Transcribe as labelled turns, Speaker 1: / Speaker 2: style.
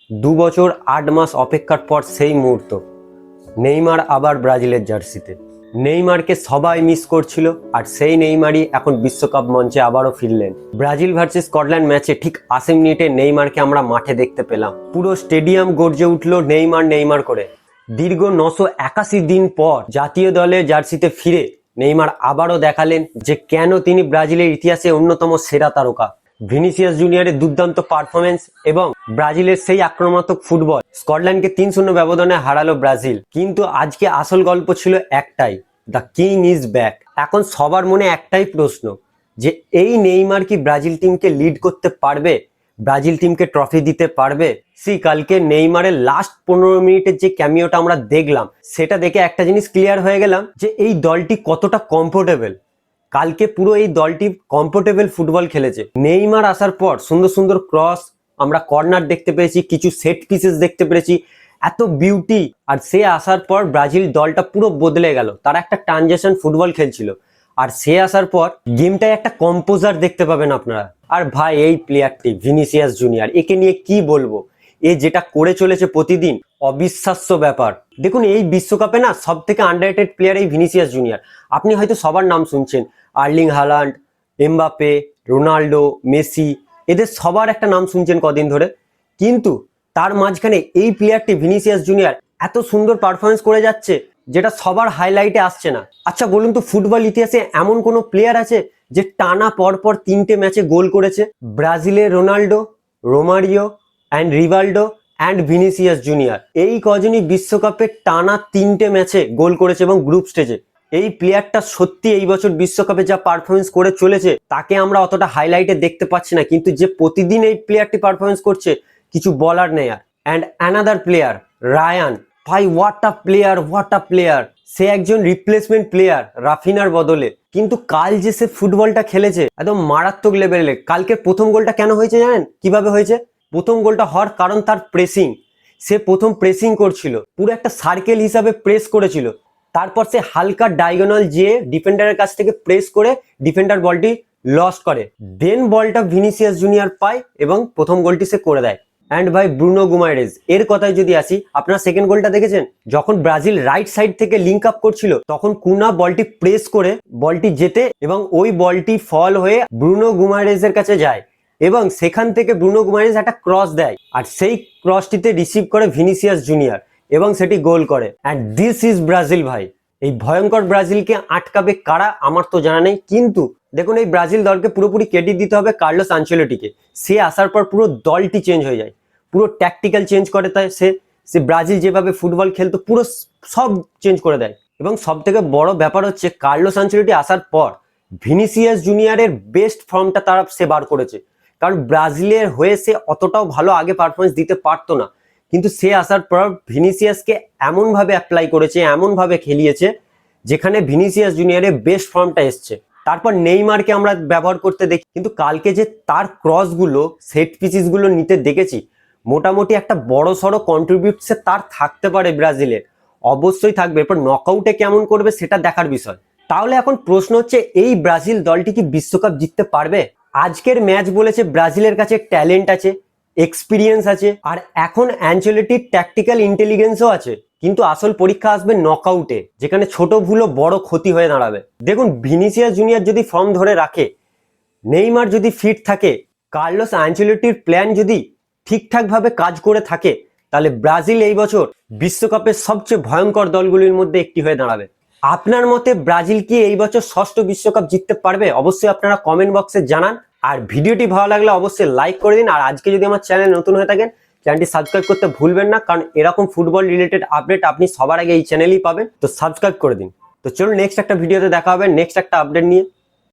Speaker 1: 2 বছর 8 মাস অপেক্ষার পর সেই মুহূর্ত, নেইমার আবার ব্রাজিলের জার্সিতে। নেইমারকে সবাই মিস করছিল, আর সেই নেইমারই এখন বিশ্বকাপ মঞ্চে আবারও ফিরলেন। ব্রাজিল ভার্সেস স্কটল্যান্ড ম্যাচে ঠিক 80 মিনিটে নেইমারকে আমরা মাঠে দেখতে পেলাম। পুরো স্টেডিয়াম গর্জে উঠল নেইমার নেইমার করে। দীর্ঘ 981 দিন পর জাতীয় দলের জার্সিতে ফিরে নেইমার আবারও দেখালেন যে কেন তিনি ব্রাজিলের ইতিহাসে অন্যতম সেরা তারকা। ভিনিসিয়াস জুনিয়রের দুর্দান্ত পারফরমেন্স এবং ব্রাজিলের সেই আক্রমণাত্মক ফুটবল স্কটল্যান্ডকে 3-0 ব্যবধানে হারালো ব্রাজিল। কিন্তু আজকে আসল গল্প ছিল একটাই, দ্য কিং ইজ ব্যাক। এখন সবার মনে একটাই প্রশ্ন, যে এই নেইমার কি ব্রাজিল টিমকে লিড করতে পারবে, ব্রাজিল টিমকে ট্রফি দিতে পারবে? কালকে নেইমারের লাস্ট 15 মিনিটের যে ক্যামিওটা আমরা দেখলাম, সেটা দেখে একটা জিনিস ক্লিয়ার হয়ে গেলাম যে এই দলটি কতটা কমফোর্টেবল। কালকে পুরো এই দলটি কমফোর্টেবল ফুটবল খেলেছে। নেইমার আসার পর সুন্দর সুন্দর ক্রস, আমরা কর্নার দেখতে পেয়েছি, কিছু সেট পিসেস দেখতে পেরেছি, এত বিউটি। আর সে আসার পর ব্রাজিল দলটা পুরো বদলে গেল। তারা একটা ট্রানজিশন ফুটবল খেলছিল, আর সে আসার পর গেমটায় একটা কম্পোজার দেখতে পাবেন আপনারা। আর ভাই, এই প্লেয়ারটি ভিনিসিয়াস জুনিয়র, একে নিয়ে কি বলবো, এ যেটা করে চলেছে প্রতিদিন, অবিশ্বাস্য ব্যাপার। দেখুন, এই বিশ্বকাপে না সব থেকে আন্ডাররেটেড প্লেয়ার এই ভিনিসিয়াস জুনিয়র। আপনি হয়তো সবার নাম শুনছেন, Erling Haaland, Mbappe, Ronaldo, Messi, এদের সবার একটা নাম শুনছেন কদিন ধরে। কিন্তু তার মাঝখানে এই প্লেয়ারটি ভিনিসিয়াস জুনিয়র এত সুন্দর পারফরমেন্স করে যাচ্ছে, যেটা সবার হাইলাইটে আসছে না। আচ্ছা বলুন তো, ফুটবল ইতিহাসে এমন কোনো প্লেয়ার আছে যে টানা পরপর 3টে ম্যাচে গোল করেছে? ব্রাজিলের Ronaldo, Romario and Rivaldo and Vinicius Junior, এই কজনই বিশ্বকাপে টানা 3টে ম্যাচে গোল করেছে এবং গ্রুপ স্টেজে। এই প্লেয়ারটা সত্যি এই বছর বিশ্বকাপে যা পারফরমেন্স করে চলেছে, তাকে আমরা অতটা হাইলাইটে দেখতে পাচ্ছি না, কিন্তু যে প্রতিদিন এই প্লেয়ারটি পারফরমেন্স করছে, কিছু বলার নেই। আর অ্যান্ড অ্যানাদার প্লেয়ার, রায়ান, ভাই what a player, what a player. সে একজন রিপ্লেসমেন্ট প্লেয়ার রাফিনার বদলে, কিন্তু কাল যে সে ফুটবলটা খেলেছে একদম মারাত্মক লেভেলে। কালকে প্রথম গোলটা কেন হয়েছে জানেন? কিভাবে হয়েছে? প্রথম গোলটা হওয়ার কারণ তার প্রেসিং। সে প্রথম প্রেসিং করছিল, পুরো একটা সার্কেল হিসাবে প্রেস করেছিল। তারপর সে হালকা ডায়াগোনাল যেয়ে ডিফেন্ডারের কাছ থেকে প্রেস করে ডিফেন্ডার বলটি লস্ট করে, দেন বলটা ভিনিসিয়াস জুনিয়র পায় এবং প্রথম গোলটি সে করে দেয়। অ্যান্ড ভাই, ব্রুনো গুমারেজ এর কথায় যদি আসি, আপনারা সেকেন্ড গোলটা দেখেছেন? যখন ব্রাজিল রাইট সাইড থেকে লিঙ্ক আপ করছিল, তখন কুনা বলটি প্রেস করে বলটি যেতে এবং ওই বলটি ফল হয়ে ব্রুনো গুমারেজের কাছে যায়, এবং সেখান থেকে ব্রুনো গুমারেজ একটা ক্রস দেয়, আর সেই ক্রসটিতে রিসিভ করে ভিনিসিয়াস জুনিয়র এবং সেটি গোল করে। অ্যান্ড দিস ইজ ব্রাজিল ভাই। এই ভয়ঙ্কর ব্রাজিলকে আটকাবে কারা আমার তো জানা নেই, কিন্তু দেখুন, এই ব্রাজিল দলকে পুরোপুরি ক্রেডিট দিতে হবে কার্লোস আনচেলটিকে। সে আসার পর পুরো দলটি চেঞ্জ হয়ে যায়, পুরো ট্যাকটিক্যাল চেঞ্জ করে। তাই সে ব্রাজিল যেভাবে ফুটবল খেলতো পুরো সব চেঞ্জ করে দেয়। এবং সব থেকে বড় ব্যাপার হচ্ছে, কার্লোস আনচেলটি আসার পর ভিনিসিয়াস জুনিয়রের বেস্ট ফর্মটা তারা সে বার করেছে। কারণ ব্রাজিলের হয়ে সে অতটাও ভালো আগে পারফরমেন্স দিতে পারতো না, কিন্তু সে আসার পর ভিনিসিয়াসকে এমনভাবে অ্যাপ্লাই করেছে, এমনভাবে খেলিয়েছে, যেখানে ভিনিসিয়াস জুনিয়রের বেস্ট ফর্মটা এসছে। তারপর নেইমারকে আমরা ব্যবহার করতে দেখি, কিন্তু কালকে যে তার ক্রসগুলো, সেট পিসেসগুলো নিতে দেখেছি, মোটামুটি একটা বড় সড়ো কন্ট্রিবিউট সে তার থাকতে পারে ব্রাজিলের, অবশ্যই থাকবে। এরপর নকআউটে কেমন করবে সেটা দেখার বিষয়। তাহলে এখন প্রশ্ন হচ্ছে, এই ব্রাজিল দলটি কি বিশ্বকাপ জিততে পারবে? আজকের ম্যাচ বলেছে ব্রাজিলের কাছে ট্যালেন্ট আছে, এক্সপিরিয়েন্স আছে, আর এখন অ্যানচেলটির ট্যাকটিক্যাল ইন্টেলিজেন্সও আছে। কিন্তু আসল পরীক্ষা আসবে নকআউটে, যেখানে ছোট ভুলও বড় ক্ষতি হয়ে দাঁড়াবে। দেখুন, ভিনিসিয়াস জুনিয়র যদি ফর্ম ধরে রাখে, নেইমার যদি ফিট থাকে, কার্লোস আনচেলটির প্ল্যান যদি ঠিকঠাকভাবে কাজ করে থাকে, তাহলে ব্রাজিল এই বছর বিশ্বকাপের সবচেয়ে ভয়ঙ্কর দলগুলির মধ্যে একটি হয়ে দাঁড়াবে। আপনার মতে ব্রাজিল কি এই বছর ষষ্ঠ বিশ্বকাপ জিততে পারবে? অবশ্যই আপনারা কমেন্ট বক্সে জানান। আর ভিডিওটি ভালো লাগলে অবশ্যই লাইক করে দিন। আর আজকে যদি আমার চ্যানেল নতুন হয়ে থাকেন, চ্যানেলটি সাবস্ক্রাইব করতে ভুলবেন না, কারণ এরকম ফুটবল রিলেটেড আপডেট আপনি সবার আগে এই চ্যানেলেই পাবেন। তো সাবস্ক্রাইব করে দিন। তো চলুন, নেক্সট একটা ভিডিওতে দেখা হবে নেক্সট একটা আপডেট নিয়ে।